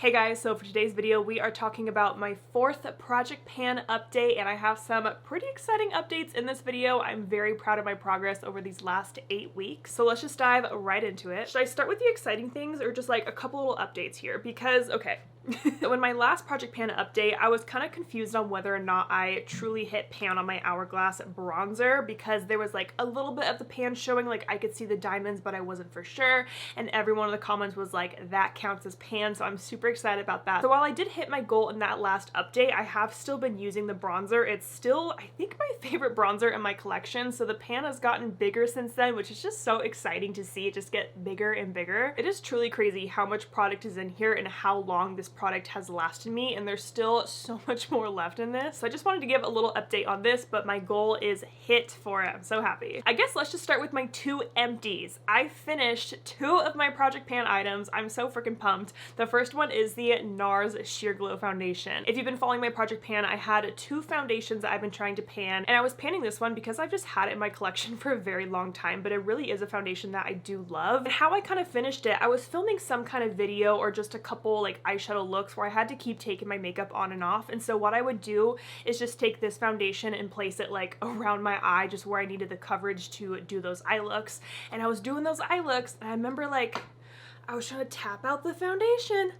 Hey guys, so for today's video we are talking about my 4th project pan update, and I have some pretty exciting updates in this video. I'm very proud of my progress over these last 8 weeks. So let's just dive right into it. Should I start with the exciting things or just like a couple little updates here? Because, okay, so in my last project pan update, I was kind of confused on whether or not I truly hit pan on my Hourglass bronzer, because there was like a little bit of the pan showing, like I could see the diamonds but I wasn't for sure, and every one of the comments was like, that counts as pan, so I'm super excited about that. So while I did hit my goal in that last update, I have still been using the bronzer. It's still, I think, my favorite bronzer in my collection, so the pan has gotten bigger since then, which is just so exciting to see it just get bigger and bigger. It is truly crazy how much product is in here and how long this product has lasted me, and there's still so much more left in this. So I just wanted to give a little update on this, but my goal is hit for it. I'm so happy. I guess let's just start with my 2 empties. I finished 2 of my project pan items. I'm so freaking pumped. The first one is the NARS Sheer Glow Foundation. If you've been following my project pan, I had 2 foundations that I've been trying to pan, and I was panning this one because I've just had it in my collection for a very long time, but it really is a foundation that I do love. And how I kind of finished it, I was filming some kind of video or just a couple like eyeshadow looks where I had to keep taking my makeup on and off, and so what I would do is just take this foundation and place it like around my eye, just where I needed the coverage to do those eye looks. And I was doing those eye looks, and I remember like I was trying to tap out the foundation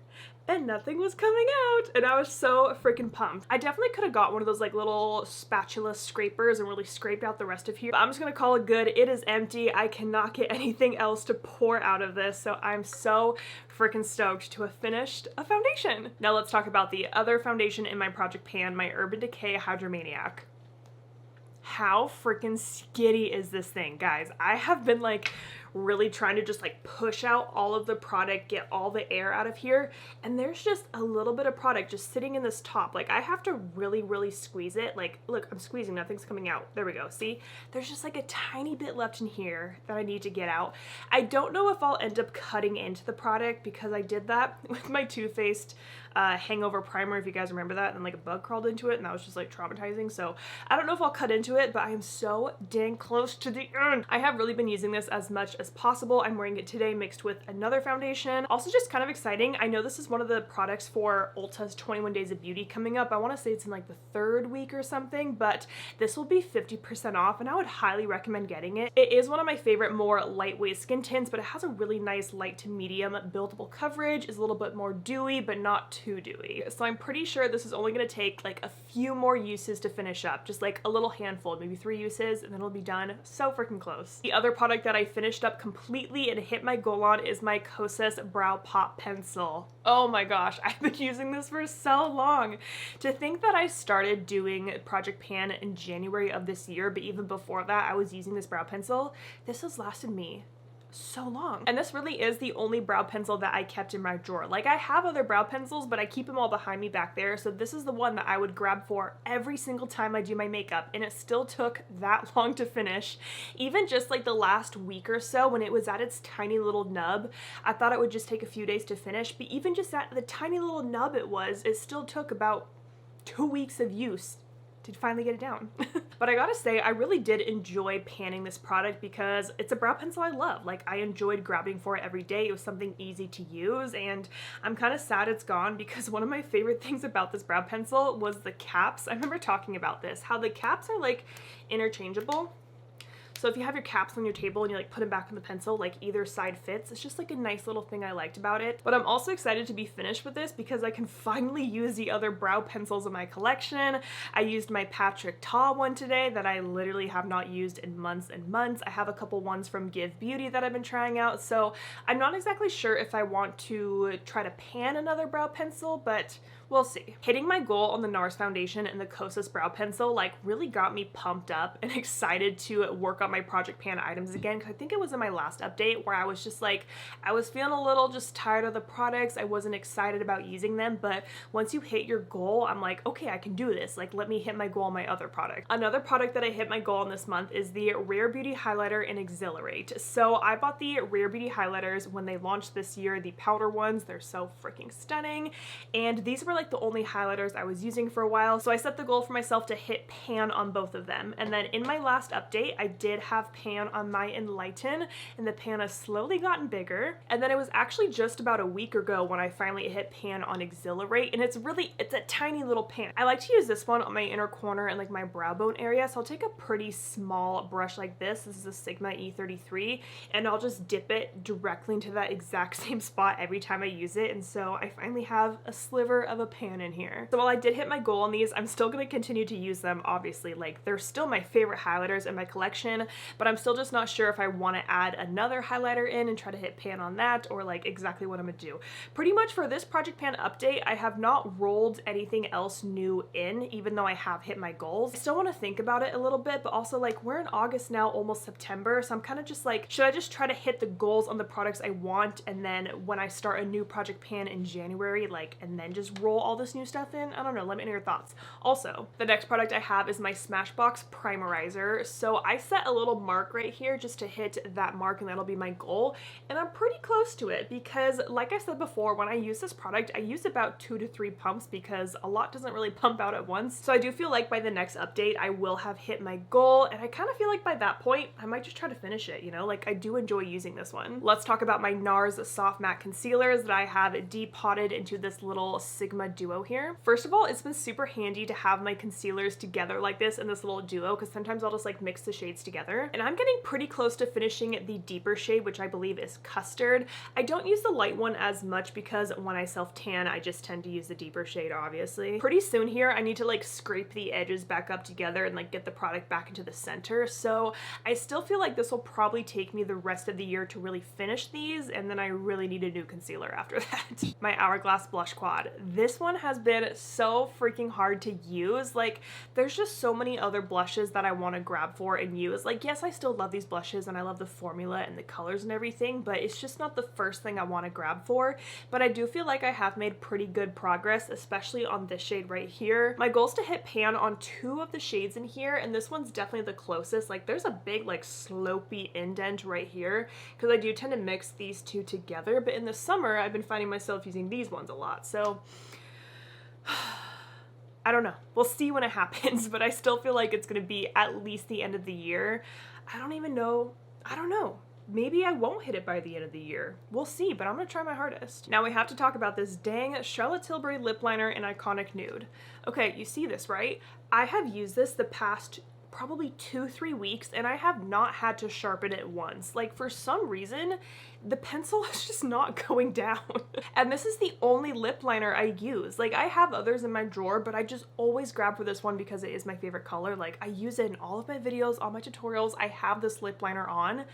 and nothing was coming out, and I was so freaking pumped. I definitely could have got one of those like little spatula scrapers and really scraped out the rest of here, but I'm just gonna call it good. It is empty. I cannot get anything else to pour out of this, so I'm so freaking stoked to have finished a foundation. Now let's talk about the other foundation in my project pan, my Urban Decay Maniac. How freaking skitty is this thing, guys? I have been like really trying to just like push out all of the product, get all the air out of here, and there's just a little bit of product just sitting in this top. Like I have to really squeeze it. Like look, I'm squeezing, nothing's coming out. There we go. See, there's just like a tiny bit left in here that I need to get out. I don't know if I'll end up cutting into the product, because I did that with my Too Faced hangover primer, if you guys remember that, and like a bug crawled into it, and that was just like traumatizing. So I don't know if I'll cut into it, but I am so dang close to the end. I have really been using this as much as possible. I'm wearing it today mixed with another foundation. Also just kind of exciting, I know this is one of the products for Ulta's 21 Days of Beauty coming up. I want to say it's in like the 3rd week or something, but this will be 50% off, and I would highly recommend getting it. It is one of my favorite more lightweight skin tints, but it has a really nice light to medium buildable coverage, is a little bit more dewy but not too dewy. So I'm pretty sure this is only going to take like a few more uses to finish up, just like a little handful, maybe 3 uses, and then it'll be done. So freaking close. The other product that I finished up completely and hit my goal on is my Kosas Brow Pop Pencil. Oh my gosh, I've been using this for so long. To think that I started doing project pan in January of this year, but even before that I was using this brow pencil. This has lasted me so long, and this really is the only brow pencil that I kept in my drawer. Like I have other brow pencils, but I keep them all behind me back there, so this is the one that I would grab for every single time I do my makeup, and it still took that long to finish. Even just like the last week or so when it was at its tiny little nub, I thought it would just take a few days to finish, but even just at the tiny little nub it still took about 2 weeks of use to finally get it down. But I gotta say, I really did enjoy panning this product because it's a brow pencil I love. Like I enjoyed grabbing for it every day. It was something easy to use, and I'm kind of sad it's gone, because one of my favorite things about this brow pencil was the caps. I remember talking about this, how the caps are like interchangeable. So if you have your caps on your table and you like put them back on the pencil, like either side fits. It's just like a nice little thing I liked about it. But I'm also excited to be finished with this because I can finally use the other brow pencils in my collection. I used my Patrick Ta one today that I literally have not used in months and months. I have a couple ones from Give Beauty that I've been trying out, so I'm not exactly sure if I want to try to pan another brow pencil, but we'll see. Hitting my goal on the NARS foundation and the Kosas brow pencil like really got me pumped up and excited to work on my project pan items again, because I think it was in my last update where I was just like, I was feeling a little just tired of the products. I wasn't excited about using them, but once you hit your goal, I'm like, okay, I can do this. Like, let me hit my goal on my other product. Another product that I hit my goal on this month is the Rare Beauty Highlighter in Exhilarate. So I bought the Rare Beauty highlighters when they launched this year, the powder ones. They're so freaking stunning, and these were like the only highlighters I was using for a while, so I set the goal for myself to hit pan on both of them. And then in my last update, I did have pan on my Enlighten, and the pan has slowly gotten bigger. And then it was actually just about a week ago when I finally hit pan on Exhilarate, and it's a tiny little pan. I like to use this one on my inner corner and like my brow bone area, so I'll take a pretty small brush like this. This is a Sigma E33, and I'll just dip it directly into that exact same spot every time I use it, and so I finally have a sliver of a pan in here. So while I did hit my goal on these, I'm still going to continue to use them, obviously. Like, they're still my favorite highlighters in my collection, but I'm still just not sure if I want to add another highlighter in and try to hit pan on that, or like exactly what I'm gonna do. Pretty much for this Project Pan update, I have not rolled anything else new in, even though I have hit my goals. I still want to think about it a little bit, but also like we're in August now, almost September, so I'm kind of just like, should I just try to hit the goals on the products I want, and then when I start a new Project Pan in January, like, and then just roll all this new stuff in? I don't know, let me know your thoughts. Also, the next product I have is my Smashbox Primerizer. So I set a little mark right here just to hit that mark, and that'll be my goal, and I'm pretty close to it because, like I said before, when I use this product, I use about 2 to 3 pumps because a lot doesn't really pump out at once. So I do feel like by the next update, I will have hit my goal, and I kind of feel like by that point, I might just try to finish it, you know? Like, I do enjoy using this one. Let's talk about my NARS Soft Matte Concealers that I have depotted into this little Sigma duo here. First of all, it's been super handy to have my concealers together like this in this little duo, because sometimes I'll just like mix the shades together. And I'm getting pretty close to finishing the deeper shade, which I believe is Custard. I don't use the light one as much because when I self-tan, I just tend to use the deeper shade, obviously. Pretty soon here, I need to like scrape the edges back up together and like get the product back into the center. So I still feel like this will probably take me the rest of the year to really finish these, and then I really need a new concealer after that. My Hourglass Blush Quad. This one has been so freaking hard to use. Like, there's just so many other blushes that I want to grab for and use. Like, yes, I still love these blushes and I love the formula and the colors and everything, but it's just not the first thing I want to grab for. But I do feel like I have made pretty good progress, especially on this shade right here. My goal is to hit pan on 2 of the shades in here, and this one's definitely the closest. Like, there's a big like slopey indent right here because I do tend to mix these two together, but in the summer I've been finding myself using these ones a lot. So I don't know. We'll see when it happens, but I still feel like it's going to be at least the end of the year. I don't even know. I don't know. Maybe I won't hit it by the end of the year. We'll see, but I'm gonna try my hardest. Now we have to talk about this dang Charlotte Tilbury lip liner in Iconic Nude. Okay, you see this, right? I have used this the past probably 2-3 weeks, and I have not had to sharpen it once. Like, for some reason, the pencil is just not going down. And this is the only lip liner I use. Like, I have others in my drawer, but I just always grab for this one because it is my favorite color. Like, I use it in all of my videos, all my tutorials. I have this lip liner on,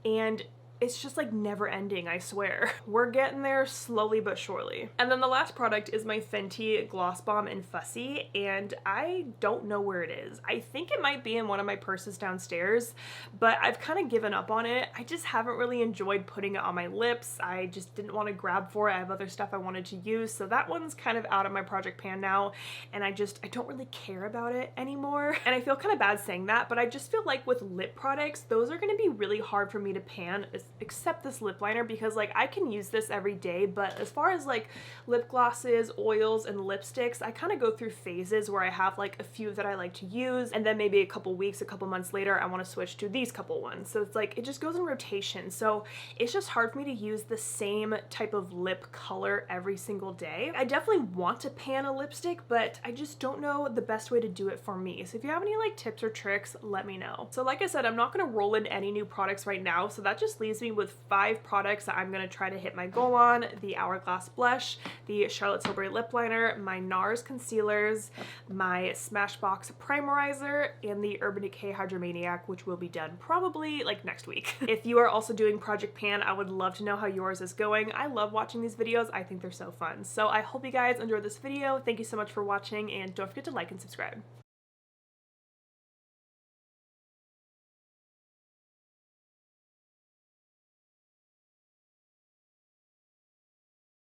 and it's just like never ending, I swear. We're getting there slowly but surely. And then the last product is my Fenty Gloss Bomb in Fussy, and I don't know where it is. I think it might be in one of my purses downstairs, but I've kind of given up on it. I just haven't really enjoyed putting it on my lips. I just didn't want to grab for it. I have other stuff I wanted to use, so that one's kind of out of my project pan now, and I don't really care about it anymore. And I feel kind of bad saying that, but I just feel like with lip products, those are going to be really hard for me to pan, except this lip liner, because like I can use this every day. But as far as like lip glosses, oils, and lipsticks, I kind of go through phases where I have like a few that I like to use, and then maybe a couple weeks, a couple months later, I want to switch to these couple ones. So it's like, it just goes in rotation. So it's just hard for me to use the same type of lip color every single day. I definitely want to pan a lipstick, but I just don't know the best way to do it for me. So if you have any like tips or tricks, let me know. So like I said, I'm not going to roll in any new products right now, so that just leaves me with 5 products that I'm going to try to hit my goal on: the Hourglass blush, the Charlotte Tilbury lip liner, my NARS concealers, my Smashbox primerizer, and the Urban Decay Maniac, which will be done probably like next week. If you are also doing Project Pan, I would love to know how yours is going. I love watching these videos. I think they're so fun. So I hope you guys enjoyed this video. Thank you so much for watching, and don't forget to like and subscribe.